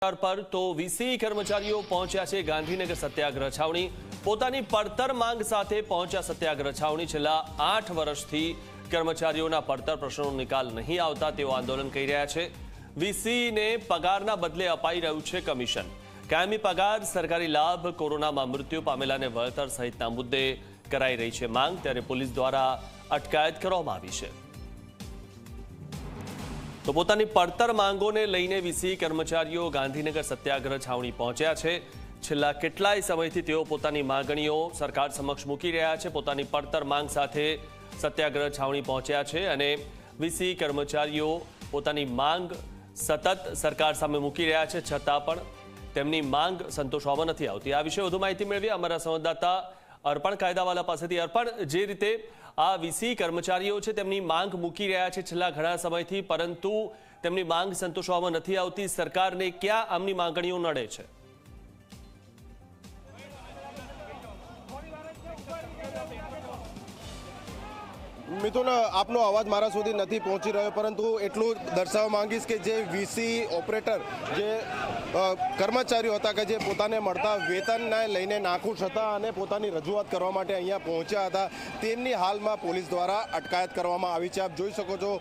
पर तो वीसी कर्मचारीओ पहोंच्या छे गांधीनगर सत्याग्रह छावणी। पोतानी પડતર માંગ સાથે પહોંચ્યા સત્યાગ્રહ છાવણી। છેલ્લા 8 વર્ષથી કર્મચારીઓના પડતર પ્રશ્નોનો નિકાલ નહીં આવતા તેઓ આંદોલન કરી રહ્યા છે। વીસીને પગારના બદલે અપાઈ રહ્યું છે કમિશન, કાયમી પગાર, સરકારી લાભ, કોરોનામાં મૃત્યુ પામેલાને વળતર સહિતના મુદ્દે કરાઈ રહી છે માંગ, ત્યારે પોલીસ દ્વારા અટકાયત કરવામાં આવી છે। તો પોતાની પડતર માંગોને લઈને વીસી કર્મચારીઓ ગાંધીનગર સત્યાગ્રહ છાવણી પહોંચ્યા છે। છેલ્લા કેટલાય સમયથી તેઓ પોતાની માંગણીઓ સરકાર સમક્ષ મૂકી રહ્યા છે। પોતાની પડતર માંગ સાથે સત્યાગ્રહ છાવણી પહોંચ્યા છે અને વીસી કર્મચારીઓ પોતાની માંગ સતત સરકાર સામે મૂકી રહ્યા છે, છતાં પણ તેમની માંગ સંતોષવામાં નથી આવતી। આ વિશે વધુ માહિતી મેળવીએ અમારા સંવાદદાતા અર્પણ કાયદાવાલા પાસેથી। અર્પણ, જે રીતે આ વીસી કર્મચારીઓ છે તેમની માંગ મૂકી રહ્યા છે છેલ્લા ઘણા સમયથી, પરંતુ તેમની માંગ સંતોષવામાં નથી આવતી, સરકારને ક્યાં આમની માંગણીઓ નડે છે? મિથુન, આપનો અવાજ મારા સુધી નથી પહોંચી રહ્યો, પરંતુ એટલું દર્શાવવા માંગીશ કે જે વીસી ઓપરેટર જે કર્મચારીઓ હતા કે જે પોતાને મળતા વેતનને લઈને નાખુશ હતા અને પોતાની રજૂઆત કરવા માટે અહીંયા પહોંચ્યા હતા, તેમની હાલમાં પોલીસ દ્વારા અટકાયત કરવામાં આવી છે। આપ જોઈ શકો છો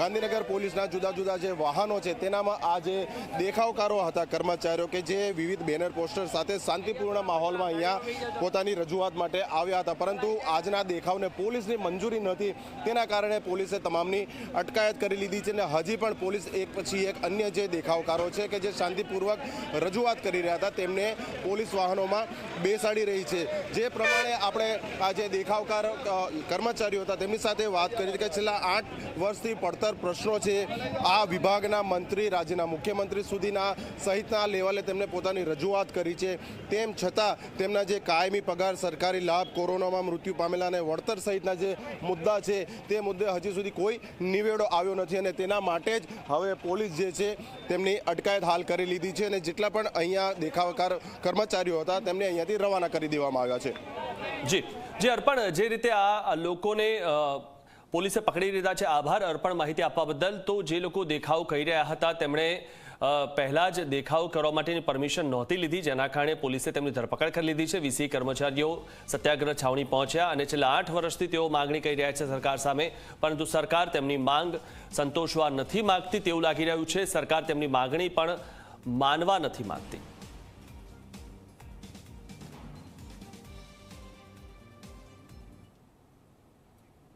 ગાંધીનગર પોલીસના જુદા જુદા જે વાહનો છે તેનામાં આ જે દેખાવકારો હતા કર્મચારીઓ કે જે વિવિધ બેનર પોસ્ટર સાથે શાંતિપૂર્ણ માહોલમાં અહીંયા પોતાની રજૂઆત માટે આવ્યા હતા, પરંતુ આજના દેખાવને પોલીસની મંજૂરી નથી, તેના કારણે પોલીસે તમામની અટકાયત કરી લીધી છે અને હજી પણ પોલીસ એક પછી એક અન્ય જે દેખાવકારો છે કે જે શાંતિપૂર્વક રજૂઆત કરી રહ્યા હતા તેમને પોલીસ વાહનોમાં બેસાડી રહી છે। જે પ્રમાણે આપણે આ જે દેખાવકાર કર્મચારીઓ હતા તેમની સાથે વાત કરી કે છેલ્લા 8 વર્ષથી પડતર પ્રશ્નો છે, આ વિભાગના મંત્રી, રાજ્યના મુખ્યમંત્રી સુધીના સહિતના લેવલે તેમને પોતાની રજૂઆત કરી છે, તેમ છતાં તેમના જે કાયમી પગાર, સરકારી લાભ, કોરોનામાં મૃત્યુ પામેલાને વળતર સહિતના જે મુદ્દા છે તે મુદ્દે હજી સુધી કોઈ નિવેડો આવ્યો નથી અને તેના માટે જ હવે પોલીસ જે છે તેમની અટકાયત હાલ કરી લીધી છે અને જેટલા પણ અહીંયા દેખાવકાર કર્મચારીઓ હતા તેમને અહીંયાથી રવાના કરી દેવામાં આવ્યા છે। જી અર્પણ, જે રીતે આ લોકોને પોલીસે પકડી લીધા છે, આભાર અર્પણ માહિતી આપવા બદલ। તો જે લોકો દેખાવ કરી રહ્યા હતા તેમણે પહેલા જ દેખાવ કરવા માટેની પરમિશન નહોતી લીધી, જેના કારણે પોલીસે તેમની ધરપકડ કરી લીધી છે। વીસી કર્મચારીઓ સત્યાગ્રહ છાવણી પહોંચ્યા અને છેલ્લા 8 વર્ષથી તેઓ માંગણી કરી રહ્યા છે સરકાર સામે, પરંતુ સરકાર તેમની માંગ સંતોષવા નથી માંગતી તેવું લાગી રહ્યું છે। સરકાર તેમની માંગણી પણ માનવા નથી માંગતી।